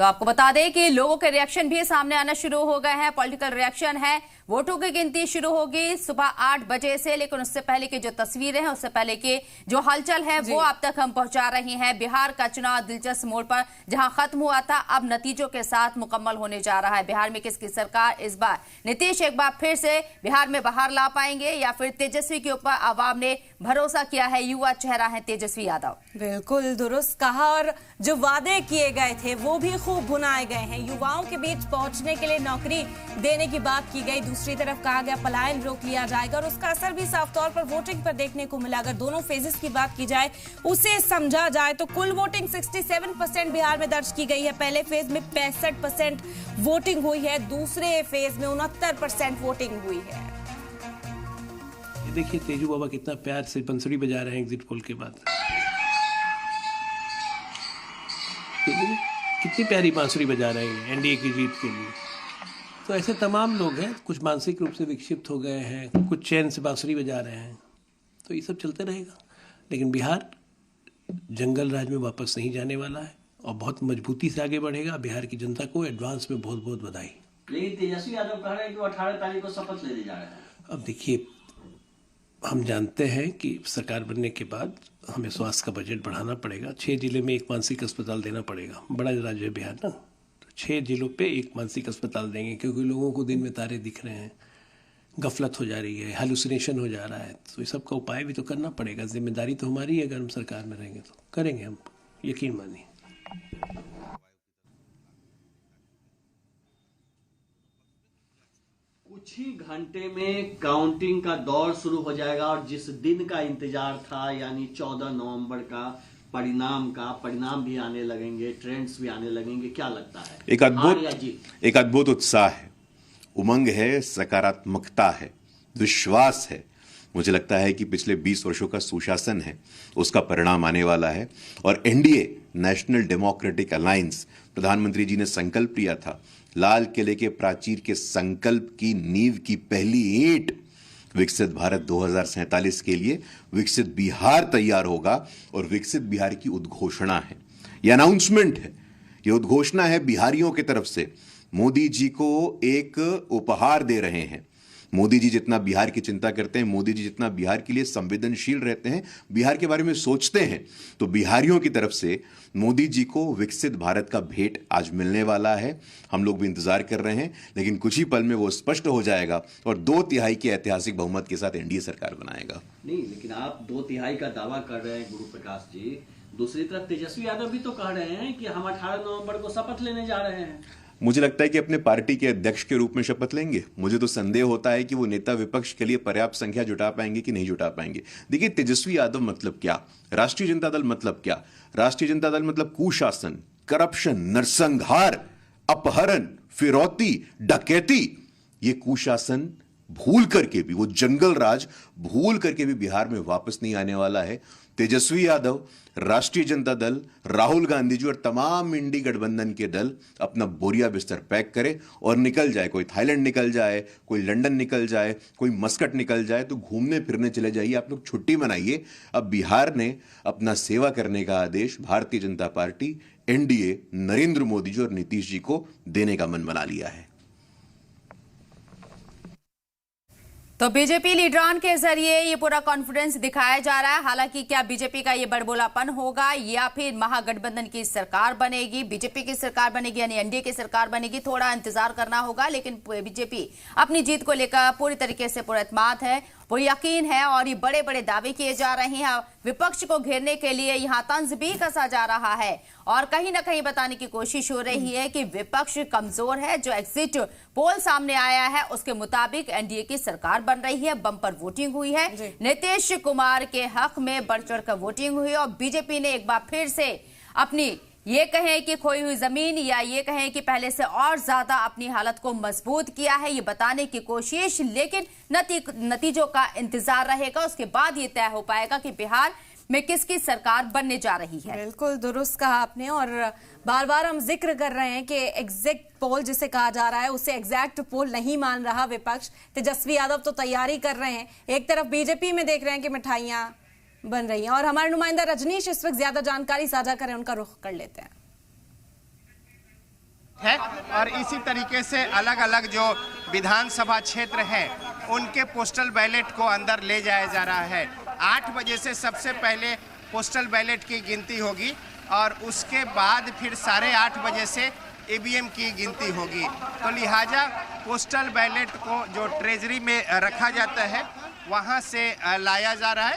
तो आपको बता दें कि लोगों के रिएक्शन भी सामने आना शुरू हो गए हैं। पॉलिटिकल रिएक्शन है। वोटों की गिनती शुरू होगी सुबह 8 बजे से, लेकिन उससे पहले की जो तस्वीरें हैं, उससे पहले की जो हलचल है वो अब तक हम पहुंचा रही हैं। बिहार का चुनाव दिलचस्प मोड़ पर जहां खत्म हुआ था, अब नतीजों के साथ मुकम्मल होने जा रहा है। बिहार में किसकी सरकार इस बार नीतीश एक बार फिर से बिहार में बाहर ला पाएंगे या फिर तेजस्वी के ऊपर आवाम ने भरोसा किया है? युवा चेहरा है तेजस्वी यादव। बिल्कुल दुरुस्त कहा, और जो वादे किए गए थे वो भी खूब भुनाए गए हैं। युवाओं के बीच पहुंचने के लिए नौकरी देने की बात की गई, दूसरी तरफ कहा गया पलायन रोक लिया जाएगा, और उसका असर भी साफ तौर पर वोटिंग पर देखने को मिला। अगर दोनों फेजेस की बात की जाए, उसे समझा जाए तो कुल वोटिंग 67% बिहार में दर्ज की गई है। पहले फेज में 65% वोटिंग हुई है, दूसरे फेज में 69% वोटिंग हुई है। देखिए तेजू बाबा कितना प्यार से बंसुरी बजा रहे हैं एग्जिट पोल के बाद। कितनी प्यारी बांसुरी बजा रहे हैं एनडीए की जीत के लिए। तो ऐसे तमाम लोग हैं, कुछ मानसिक रूप से विक्षिप्त हो गए हैं, कुछ चैन से बांसुरी बजा रहे हैं। तो ये सब चलते रहेगा, लेकिन बिहार जंगल राज में वापस नहीं जाने वाला है और बहुत मजबूती से आगे बढ़ेगा। बिहार की जनता को एडवांस में बहुत बहुत बधाई। लेकिन तेजस्वी यादव कह रहे हैं कि वो 18 तारीख को शपथ लेने जा रहे हैं। अब देखिए, हम जानते हैं कि सरकार बनने के बाद हमें स्वास्थ्य का बजट बढ़ाना पड़ेगा। 6 जिले में एक मानसिक अस्पताल देना पड़ेगा। बड़ा राज्य है बिहार ना, तो 6 जिलों पे एक मानसिक अस्पताल देंगे, क्योंकि लोगों को दिन में तारे दिख रहे हैं, गफलत हो जा रही है, हेलुसिनेशन हो जा रहा है। तो इस सब का उपाय भी तो करना पड़ेगा। जिम्मेदारी तो हमारी है, अगर हम सरकार में रहेंगे तो करेंगे, हम यकीन मानिए। कुछ ही घंटे में काउंटिंग का दौर शुरू हो जाएगा, और जिस दिन का इंतजार था यानी 14 नवंबर का परिणाम भी आने लगेंगे, ट्रेंड्स भी आने लगेंगे। क्या लगता है? एक अद्भुत उत्साह है, उमंग है, सकारात्मकता है, विश्वास है। मुझे लगता है कि पिछले 20 वर्षों का सुशासन है, उसका परिणाम आने वाला है। और एनडीए, नेशनल डेमोक्रेटिक अलायंस, प्रधानमंत्री जी ने संकल्प लिया था, लाल किले के प्राचीर के संकल्प की नींव की पहली ईंट विकसित भारत 2047 के लिए विकसित बिहार तैयार होगा। और विकसित बिहार की उद्घोषणा है, यह अनाउंसमेंट है, यह उद्घोषणा है बिहारियों की तरफ से। मोदी जी को एक उपहार दे रहे हैं। मोदी जी जितना बिहार की चिंता करते हैं, मोदी जी जितना बिहार के लिए संवेदनशील रहते हैं, बिहार के बारे में सोचते हैं, तो बिहारियों की तरफ से मोदी जी को विकसित भारत का भेंट आज मिलने वाला है। हम लोग भी इंतजार कर रहे हैं, लेकिन कुछ ही पल में वो स्पष्ट हो जाएगा और 2/3 के ऐतिहासिक बहुमत के साथ एनडीए सरकार बनाएगा। नहीं, लेकिन आप 2/3 का दावा कर रहे हैं गुरु प्रकाश जी, दूसरी तरफ तेजस्वी यादव भी तो कह रहे हैं कि हम 18 नवंबर को शपथ लेने जा रहे हैं। मुझे लगता है कि अपने पार्टी के अध्यक्ष के रूप में शपथ लेंगे। मुझे तो संदेह होता है कि वो नेता विपक्ष के लिए पर्याप्त संख्या जुटा पाएंगे कि नहीं जुटा पाएंगे। देखिए, तेजस्वी यादव मतलब क्या, राष्ट्रीय जनता दल मतलब क्या? राष्ट्रीय जनता दल मतलब कुशासन, करप्शन, नरसंहार, अपहरण, फिरौती, डकैती। ये कुशासन भूल करके भी, वो जंगल राज भूल करके भी बिहार में वापस नहीं आने वाला है। तेजस्वी यादव, राष्ट्रीय जनता दल, राहुल गांधी जी और तमाम इंडी गठबंधन के दल अपना बोरिया बिस्तर पैक करे और निकल जाए। कोई थाईलैंड निकल जाए, कोई लंदन निकल जाए, कोई मस्कट निकल जाए, तो घूमने फिरने चले जाइए, आप लोग छुट्टी मनाइए। अब बिहार ने अपना सेवा करने का आदेश भारतीय जनता पार्टी, एनडीए, नरेंद्र मोदी जी और नीतीश जी को देने का मन बना लिया है। तो बीजेपी लीडरान के जरिए ये पूरा कॉन्फिडेंस दिखाया जा रहा है। हालांकि क्या बीजेपी का ये बड़बोलापन होगा या फिर महागठबंधन की सरकार बनेगी, बीजेपी की सरकार बनेगी यानी एनडीए की सरकार बनेगी, थोड़ा इंतजार करना होगा। लेकिन बीजेपी अपनी जीत को लेकर पूरी तरीके से पुरस्मात है, वो यकीन है और ये बड़े बड़े दावे किए जा रहे हैं। विपक्ष को घेरने के लिए यहाँ तंज भी कसा जा रहा है और कहीं ना कहीं बताने की कोशिश हो रही है कि विपक्ष कमजोर है। जो एग्जिट पोल सामने आया है उसके मुताबिक एनडीए की सरकार बन रही है, बम्पर वोटिंग हुई है, नीतीश कुमार के हक में बढ़ चढ़कर वोटिंग हुई और बीजेपी ने एक बार फिर से अपनी ये कहें कि खोई हुई जमीन या ये कहें कि पहले से और ज्यादा अपनी हालत को मजबूत किया है, ये बताने की कोशिश। लेकिन नतीजों का इंतजार रहेगा, उसके बाद ये तय हो पाएगा कि बिहार में किसकी सरकार बनने जा रही है। बिल्कुल दुरुस्त कहा आपने, और बार बार हम जिक्र कर रहे हैं कि एग्जैक्ट पोल जिसे कहा जा रहा है उसे एग्जैक्ट पोल नहीं मान रहा विपक्ष। तेजस्वी यादव तो तैयारी कर रहे हैं, एक तरफ बीजेपी में देख रहे हैं कि मिठाइयां बन रही हैं, और हमारे नुमाइंदा रजनीश इस वक्त ज्यादा जानकारी साझा करें, उनका रुख कर लेते हैं। है और इसी तरीके से अलग अलग जो विधानसभा क्षेत्र हैं उनके पोस्टल बैलेट को अंदर ले जाया जा रहा है। 8 बजे से सबसे पहले पोस्टल बैलेट की गिनती होगी और उसके बाद फिर 8:30 बजे से ईवीएम की गिनती होगी। तो लिहाजा पोस्टल बैलेट को जो ट्रेजरी में रखा जाता है वहां से लाया जा रहा है